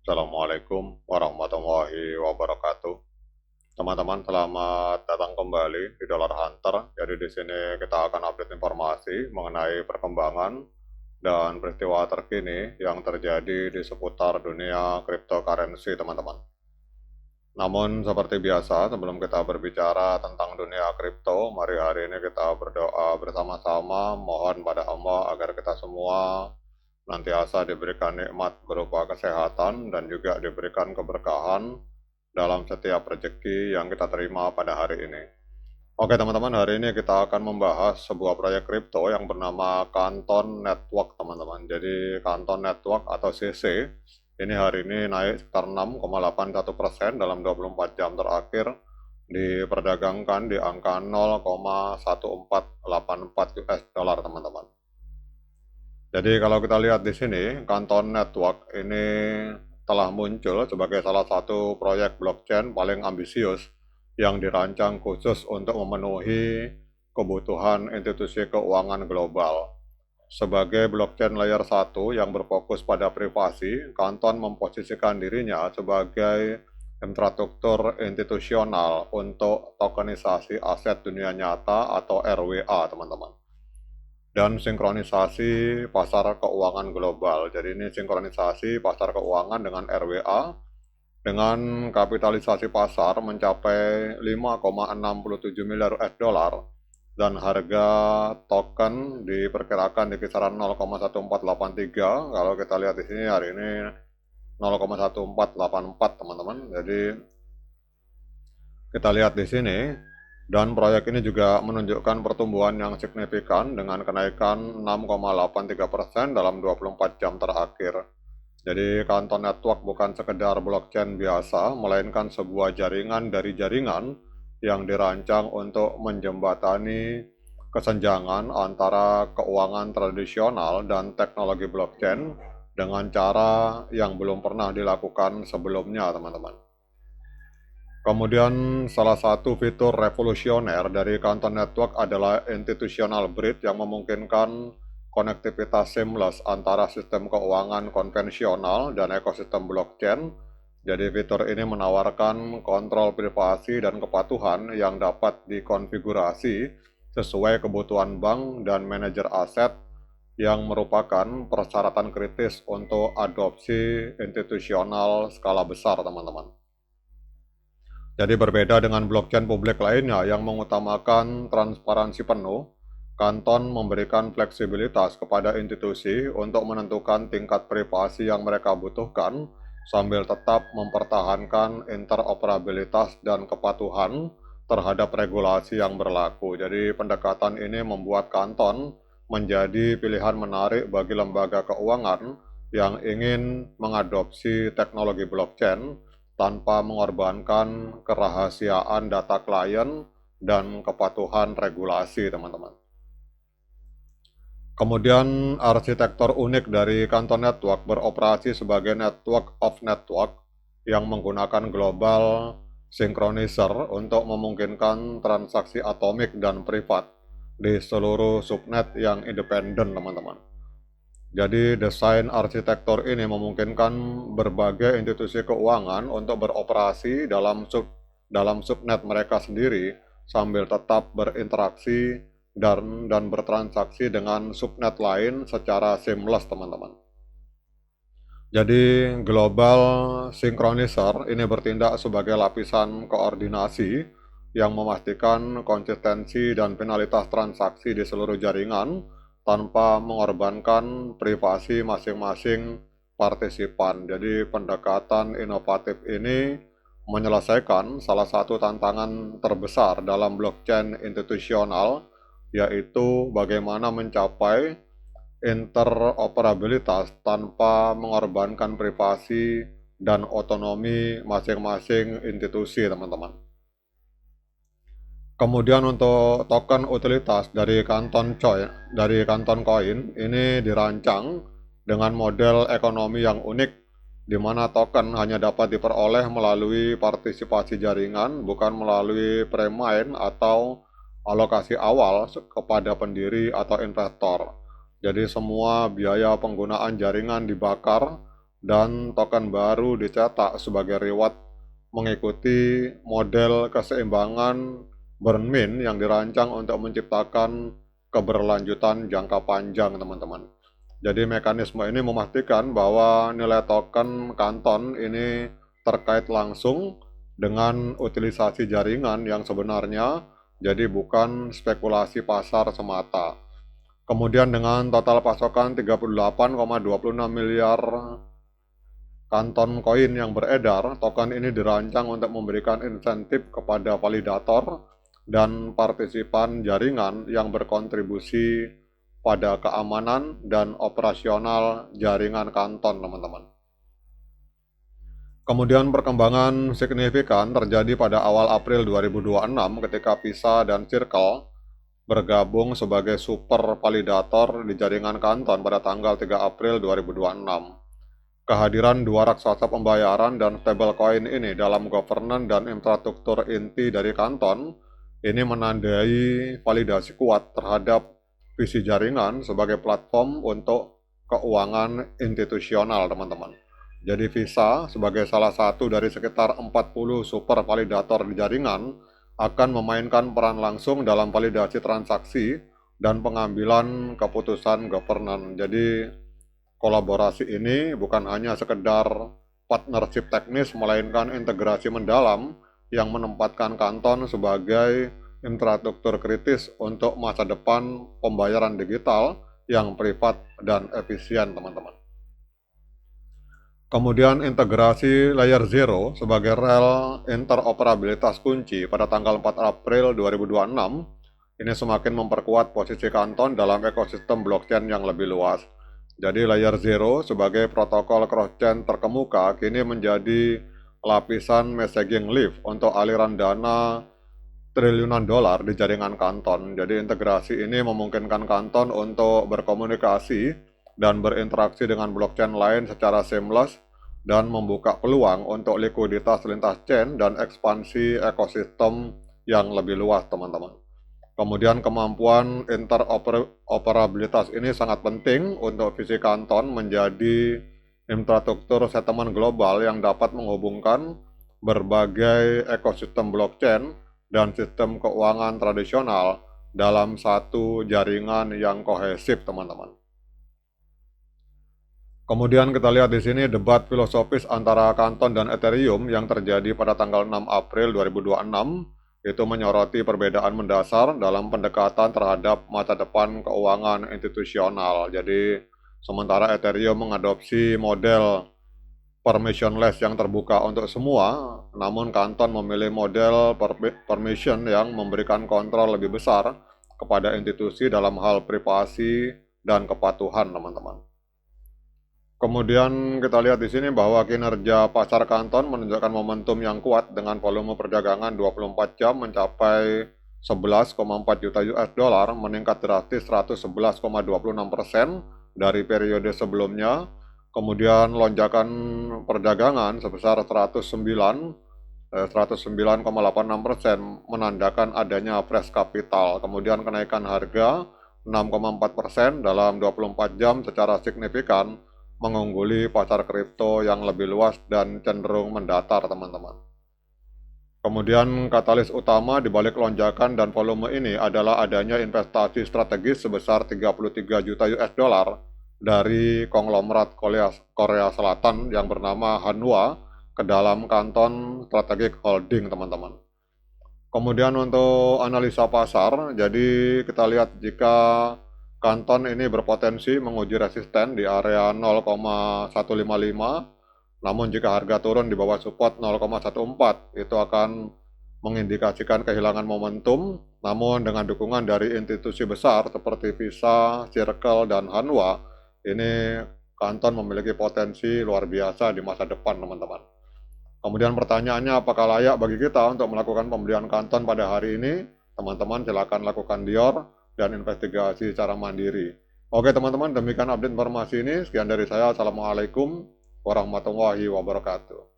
Assalamualaikum warahmatullahi wabarakatuh. Teman-teman, selamat datang kembali di Dollar Hunter. Jadi di sini kita akan update informasi mengenai perkembangan dan peristiwa terkini yang terjadi di seputar dunia cryptocurrency, teman-teman. Namun seperti biasa, sebelum kita berbicara tentang dunia kripto, mari hari ini kita berdoa bersama-sama, mohon pada Allah agar kita semua nantiasa diberikan nikmat berupa kesehatan dan juga diberikan keberkahan dalam setiap rezeki yang kita terima pada hari ini. Oke teman-teman, hari ini kita akan membahas sebuah proyek kripto yang bernama Canton Network, teman-teman. Jadi Canton Network atau CC ini hari ini naik sekitar 6,81% dalam 24 jam terakhir, diperdagangkan di angka 0,1484 US dollar, teman-teman. Jadi kalau kita lihat di sini, Canton Network ini telah muncul sebagai salah satu proyek blockchain paling ambisius yang dirancang khusus untuk memenuhi kebutuhan institusi keuangan global. Sebagai blockchain layer 1 yang berfokus pada privasi, Canton memposisikan dirinya sebagai infrastruktur institusional untuk tokenisasi aset dunia nyata atau RWA, teman-teman, dan sinkronisasi pasar keuangan global. Jadi ini sinkronisasi pasar keuangan dengan RWA dengan kapitalisasi pasar mencapai 5,67 miliar US dollar dan harga token diperkirakan di kisaran 0,1483. Kalau kita lihat di sini hari ini 0,1484, teman-teman. Jadi kita lihat di sini, dan proyek ini juga menunjukkan pertumbuhan yang signifikan dengan kenaikan 6,83% dalam 24 jam terakhir. Jadi Canton Network bukan sekedar blockchain biasa, melainkan sebuah jaringan dari jaringan yang dirancang untuk menjembatani kesenjangan antara keuangan tradisional dan teknologi blockchain dengan cara yang belum pernah dilakukan sebelumnya, teman-teman. Kemudian salah satu fitur revolusioner dari Canton Network adalah Institutional Bridge yang memungkinkan konektivitas seamless antara sistem keuangan konvensional dan ekosistem blockchain. Jadi fitur ini menawarkan kontrol privasi dan kepatuhan yang dapat dikonfigurasi sesuai kebutuhan bank dan manajer aset, yang merupakan persyaratan kritis untuk adopsi institusional skala besar, teman-teman. Jadi berbeda dengan blockchain publik lainnya yang mengutamakan transparansi penuh, Canton memberikan fleksibilitas kepada institusi untuk menentukan tingkat privasi yang mereka butuhkan sambil tetap mempertahankan interoperabilitas dan kepatuhan terhadap regulasi yang berlaku. Jadi pendekatan ini membuat Canton menjadi pilihan menarik bagi lembaga keuangan yang ingin mengadopsi teknologi blockchain tanpa mengorbankan kerahasiaan data klien dan kepatuhan regulasi, teman-teman. Kemudian arsitektur unik dari Canton Network beroperasi sebagai network of network yang menggunakan global synchronizer untuk memungkinkan transaksi atomik dan privat di seluruh subnet yang independen, teman-teman. Jadi desain arsitektur ini memungkinkan berbagai institusi keuangan untuk beroperasi dalam subnet mereka sendiri sambil tetap berinteraksi dan bertransaksi dengan subnet lain secara seamless, teman-teman. Jadi global synchronizer ini bertindak sebagai lapisan koordinasi yang memastikan konsistensi dan finalitas transaksi di seluruh jaringan tanpa mengorbankan privasi masing-masing partisipan. Jadi pendekatan inovatif ini menyelesaikan salah satu tantangan terbesar dalam blockchain institusional, yaitu bagaimana mencapai interoperabilitas tanpa mengorbankan privasi dan otonomi masing-masing institusi, teman-teman. Kemudian untuk token utilitas dari Canton Coin ini dirancang dengan model ekonomi yang unik, di mana token hanya dapat diperoleh melalui partisipasi jaringan, bukan melalui premium atau alokasi awal kepada pendiri atau investor. Jadi semua biaya penggunaan jaringan dibakar dan token baru dicetak sebagai reward mengikuti model keseimbangan burn-min yang dirancang untuk menciptakan keberlanjutan jangka panjang, teman-teman. Jadi mekanisme ini memastikan bahwa nilai token Kanton ini terkait langsung dengan utilisasi jaringan yang sebenarnya, jadi bukan spekulasi pasar semata. Kemudian dengan total pasokan 38,26 miliar Kanton koin yang beredar, token ini dirancang untuk memberikan insentif kepada validator dan partisipan jaringan yang berkontribusi pada keamanan dan operasional jaringan Kanton, teman-teman. Kemudian perkembangan signifikan terjadi pada awal April 2026 ketika PISA dan Circle bergabung sebagai super validator di jaringan Kanton pada tanggal 3 April 2026. Kehadiran dua raksasa pembayaran dan stablecoin ini dalam governance dan infrastruktur inti dari Kanton ini menandai validasi kuat terhadap visi jaringan sebagai platform untuk keuangan institusional, teman-teman. Jadi Visa sebagai salah satu dari sekitar 40 super validator di jaringan akan memainkan peran langsung dalam validasi transaksi dan pengambilan keputusan governance. Jadi kolaborasi ini bukan hanya sekedar partnership teknis, melainkan integrasi mendalam yang menempatkan Kanton sebagai infrastruktur kritis untuk masa depan pembayaran digital yang privat dan efisien, teman-teman. Kemudian integrasi layer 0 sebagai rel interoperabilitas kunci pada tanggal 4 April 2026 ini semakin memperkuat posisi Kanton dalam ekosistem blockchain yang lebih luas. Jadi layer 0 sebagai protokol cross-chain terkemuka kini menjadi lapisan messaging lift untuk aliran dana triliunan dolar di jaringan Kanton. Jadi integrasi ini memungkinkan Kanton untuk berkomunikasi dan berinteraksi dengan blockchain lain secara seamless dan membuka peluang untuk likuiditas lintas chain dan ekspansi ekosistem yang lebih luas, teman-teman. Kemudian kemampuan interoperabilitas ini sangat penting untuk visi Kanton menjadi infrastruktur settlement global yang dapat menghubungkan berbagai ekosistem blockchain dan sistem keuangan tradisional dalam satu jaringan yang kohesif, teman-teman. Kemudian kita lihat di sini debat filosofis antara Kanton dan Ethereum yang terjadi pada tanggal 6 April 2026 itu menyoroti perbedaan mendasar dalam pendekatan terhadap masa depan keuangan institusional. Jadi sementara Ethereum mengadopsi model permissionless yang terbuka untuk semua, namun Kanton memilih model permission yang memberikan kontrol lebih besar kepada institusi dalam hal privasi dan kepatuhan, teman-teman. Kemudian kita lihat di sini bahwa kinerja pasar Kanton menunjukkan momentum yang kuat dengan volume perdagangan 24 jam mencapai 11,4 juta US dollar, meningkat drastis 111,26% dari periode sebelumnya. Kemudian lonjakan perdagangan sebesar 109,86% menandakan adanya fresh capital. Kemudian kenaikan harga 6,4% dalam 24 jam secara signifikan mengungguli pasar kripto yang lebih luas dan cenderung mendatar, teman-teman. Kemudian katalis utama di balik lonjakan dan volume ini adalah adanya investasi strategis sebesar 33 juta US dollar dari konglomerat Korea Selatan yang bernama Hanwha ke dalam Kanton Strategic Holding, teman-teman. Kemudian untuk analisa pasar, jadi kita lihat jika Kanton ini berpotensi menguji resisten di area 0,155, namun jika harga turun di bawah support 0,14, itu akan mengindikasikan kehilangan momentum, namun dengan dukungan dari institusi besar seperti Visa, Circle, dan Hanwha, ini Kanton memiliki potensi luar biasa di masa depan, teman-teman. Kemudian pertanyaannya, apakah layak bagi kita untuk melakukan pembelian Kanton pada hari ini? Teman-teman silakan lakukan Dior dan investigasi secara mandiri. Oke teman-teman, demikian update informasi ini. Sekian dari saya. Assalamualaikum warahmatullahi wabarakatuh.